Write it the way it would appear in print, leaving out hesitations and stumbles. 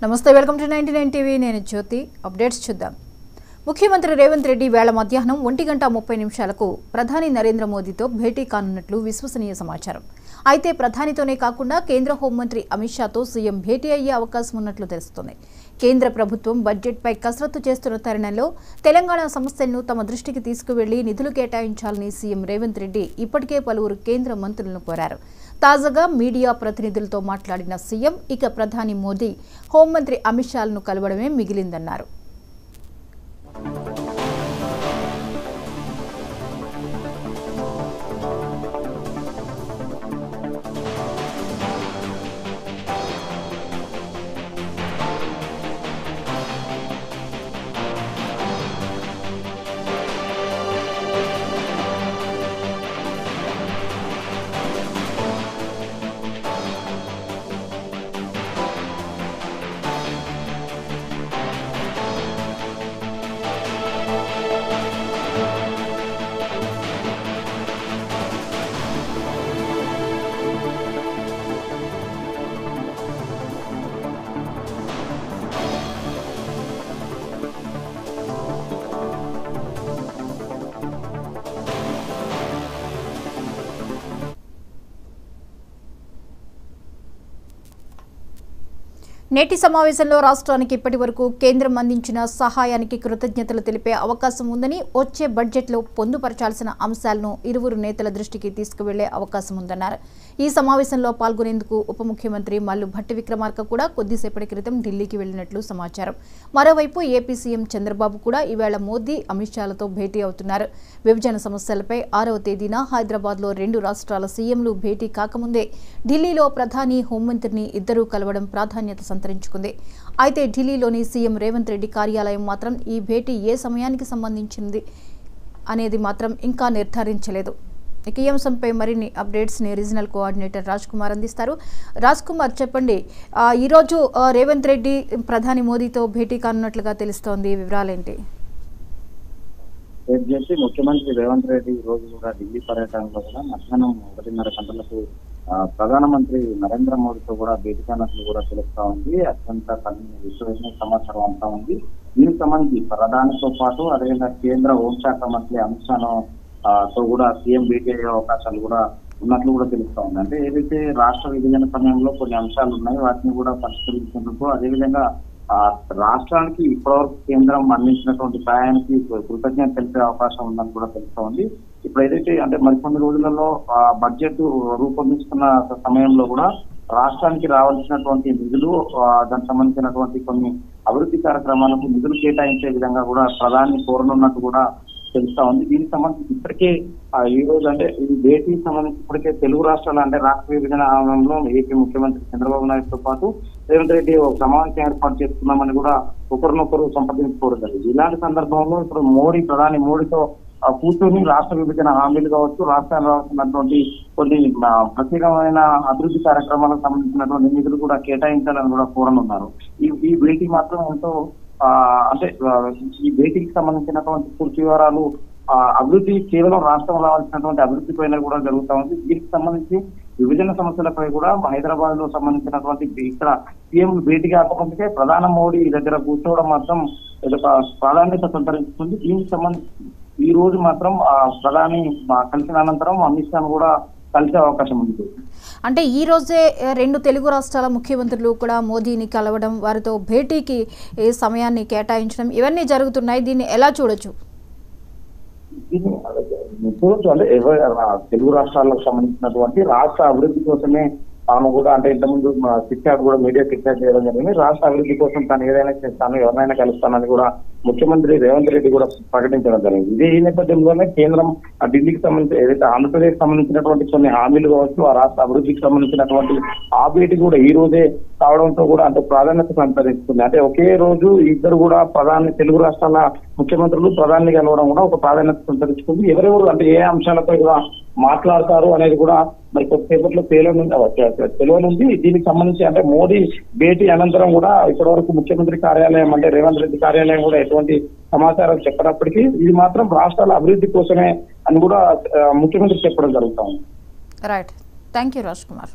నమస్తే, welcome to 99 TV. నేను జ్యోతి. Updates చూద్దాం. ముఖ్యమంత్రి రేవంత్ రెడ్డి వేళ మధ్యాహ్నం 1:30 ప్రధాని నరేంద్ర మోదీతో భేటీ కానున్నట్లు విశ్వసనీయ సమాచారం. అయితే ప్రధానితోనే కాకుండా కేంద్ర హోంమంత్రి అమిత్ షాతో సీఎం భేటీ అయ్యే అవకాశం ఉన్నట్లు తెలుస్తోంది. కేంద్ర ప్రభుత్వం బడ్జెట్పై కసరత్తు చేస్తున్న తరుణంలో తెలంగాణ సమస్యలను తమ దృష్టికి తీసుకువెళ్లి నిధులు కేటాయించాలని సీఎం రేవంత్ రెడ్డి ఇప్పటికే పలువురు కేంద్ర మంత్రులను కోరారు. తాజాగా మీడియా ప్రతినిధులతో మాట్లాడిన సీఎం ఇక ప్రధాని మోదీ, హోంమంత్రి అమిత్ షాలను కలవడమే మిగిలిందన్నారు. నేటి సమావేశంలో రాష్ట్రానికి ఇప్పటి వరకు కేంద్రం అందించిన సహాయానికి కృతజ్ఞతలు తెలిపే అవకాశం ఉందని, వచ్చే బడ్జెట్లో పొందుపరచాల్సిన అంశాలను ఇరువురు నేతల దృష్టికి తీసుకువెళ్లే అవకాశం ఉందన్నారు. ఈ సమావేశంలో పాల్గొనేందుకు ఉప ముఖ్యమంత్రి మల్లు భట్టి విక్రమార్క కూడా కొద్దిసేపటి క్రితం ఢిల్లీకి వెళ్లినట్లు సమాచారం. మరోవైపు ఏపీ సీఎం చంద్రబాబు కూడా ఈవేళ మోదీ, అమిత్ షాలతో భేటీ అవుతున్నారు. విభజన సమస్యలపై 6వ తేదీన హైదరాబాద్లో 2 రాష్ట్రాల సీఎంలు భేటీ కాకముందే ఢిల్లీలో ప్రధాని, హోంమంత్రిని ఇద్దరూ కలవడం ప్రాధాన్యత సంతరించుకుంది. అయితే ఢిల్లీలోని సీఎం రేవంత్ రెడ్డి కార్యాలయం మాత్రం ఈ భేటీ ఏ సమయానికి సంబంధించింది అనేది మాత్రం ఇంకా నిర్ధారించలేదు. ఈ అంశంపై మరిన్ని అప్డేట్స్ ని రీజనల్ కోఆర్డినేటర్ రాజ్ కుమార్ అందిస్తారు. రాజ్ కుమార్, చెప్పండి, ఈరోజు రేవంత్ రెడ్డి ప్రధాని మోదీతో భేటీ కానున్నట్లుగా తెలుస్తోంది, వివరాలేంటి? ముఖ్యమంత్రి రేవంత్ రెడ్డి ఈ రోజు కూడా ఢిల్లీ పర్యటనలో కూడా మధ్యాహ్నం 1:30 గంటలకు ప్రధానమంత్రి నరేంద్ర మోదీతో కూడా భేటీ కానున్నట్లు కూడా తెలుస్తా ఉంది. అత్యంత విశ్వసనీయ సమాచారం అంతా ఉంది. దీనికి సంబంధించి ప్రధానితో పాటు అదేవిధంగా కేంద్ర హోంశాఖ మంత్రి అమిత్ షాను తో కూడా సీఎం భేటీ అయ్యే అవకాశాలు కూడా ఉన్నట్లు కూడా తెలుస్తా ఉంది. అంటే ఏదైతే రాష్ట్ర విభజన సమయంలో కొన్ని అంశాలు ఉన్నాయి, వాటిని కూడా పరిష్కరించేందుకు, అదేవిధంగా రాష్ట్రానికి ఇప్పటివరకు కేంద్రం అందించినటువంటి సహాయానికి కృతజ్ఞత తెలిపే అవకాశం ఉందని కూడా తెలుస్తా ఉంది. ఇప్పుడు ఏదైతే అంటే మరికొన్ని రోజులలో బడ్జెట్ రూపొందిస్తున్న సమయంలో కూడా రాష్ట్రానికి రావాల్సినటువంటి నిధులు, దానికి సంబంధించినటువంటి కొన్ని అభివృద్ధి కార్యక్రమాలకు నిధులు కేటాయించే విధంగా కూడా ప్రధాని కోరనున్నట్టు కూడా తెలుస్తా ఉంది. దీనికి సంబంధించి ఇప్పటికే ఈ రోజు అంటే ఈ భేటీకి సంబంధించి ఇప్పటికే తెలుగు రాష్ట్రాలు అంటే రాష్ట్ర విభజన ఆందోళనలో ఏపీ ముఖ్యమంత్రి చంద్రబాబు నాయుడుతో పాటు రేవంత్ రెడ్డి ఒక సమావేశం ఏర్పాటు చేస్తున్నామని కూడా ఒకరినొకరు సంప్రదించుకోవడం జరిగింది. ఇలాంటి సందర్భంలో ఇప్పుడు ప్రధాని మోడీతో కూర్చొని రాష్ట్ర విభజన హామీలు కావచ్చు, రాష్ట్రాలు రావాల్సినటువంటి కొన్ని ప్రత్యేకమైన అభివృద్ధి కార్యక్రమాలకు సంబంధించినటువంటి నిధులు కూడా కేటాయించాలని కూడా కోరనున్నారు. ఈ భేటీ మాత్రం ఎంతో అంటే ఈ భేటీకి సంబంధించినటువంటి పూర్తి వివరాలు, అభివృద్ధి కేవలం రాష్ట్రం రావాల్సినటువంటి అభివృద్ధి పైన కూడా జరుగుతూ ఉంది. దీనికి సంబంధించి విభజన సమస్యలపై కూడా హైదరాబాద్ లో సంబంధించినటువంటి ఇక్కడ సీఎం భేటీ కాకపోతే ప్రధాని మోడీ దగ్గర కూర్చోవడం మాత్రం ప్రాధాన్యత సంతరించుకుంది. దీనికి సంబంధించి ఈ రోజు మాత్రం ప్రధాని కలిసిన అనంతరం అమిత్ షాను కూడా కలిసే అవకాశం ఉంది. అంటే ఈ రోజే 2 తెలుగు రాష్ట్రాల ముఖ్యమంత్రులు కూడా మోదీని కలవడం, వారితో భేటీకి సమయాన్ని కేటాయించడం, ఇవన్నీ జరుగుతున్నాయి. దీన్ని ఎలా చూడొచ్చు? అంటే తెలుగు రాష్ట్రాలకు సంబంధించినటువంటి రాష్ట్ర అభివృద్ధి కోసమే తాను కూడా అంటే ఇంతకుముందు సిక్సాట్ కూడా మీడియా సిక్సాట్ చేయడం జరిగింది. రాష్ట్ర అభివృద్ధి కోసం తాను ఏదైనా చేస్తాను, ఎవరినైనా కలుస్తానని కూడా ముఖ్యమంత్రి రేవంత్ రెడ్డి కూడా ప్రకటించడం జరిగింది. ఇదే ఈ నేపథ్యంలోనే కేంద్రం ఢిల్లీకి సంబంధించి ఏదైతే ఆంధ్రప్రదేశ్ సంబంధించినటువంటి కొన్ని హామీలు కావచ్చు, ఆ రాష్ట్ర అభివృద్ధికి సంబంధించినటువంటి ఆ భేటీ కూడా ఈ రోజే కావడంతో కూడా అంటే ప్రాధాన్యత సంతరిస్తుంది. అంటే ఒకే రోజు ఇద్దరు కూడా తెలుగు రాష్ట్రాల ముఖ్యమంత్రులు ప్రధాని కలవడం కూడా ఒక ప్రాధాన్యత సంతరించుకుంది. ఎవరెవరు అంటే ఏ అంశాలపై కూడా మాట్లాడతారు అనేది కూడా మరి కొద్దిసేపట్లో తెలియనుంది. దీనికి సంబంధించి అంటే మోడీ భేటీ అనంతరం కూడా ఇప్పటి వరకు ముఖ్యమంత్రి కార్యాలయం అంటే రేవంత్ రెడ్డి కార్యాలయం కూడా ఎటువంటి సమాచారం చెప్పినప్పటికీ ఇది మాత్రం రాష్ట్రాల అభివృద్ధి కోసమే అని కూడా ముఖ్యమంత్రి చెప్పడం జరుగుతుంది. Right, thank you Raj Kumar.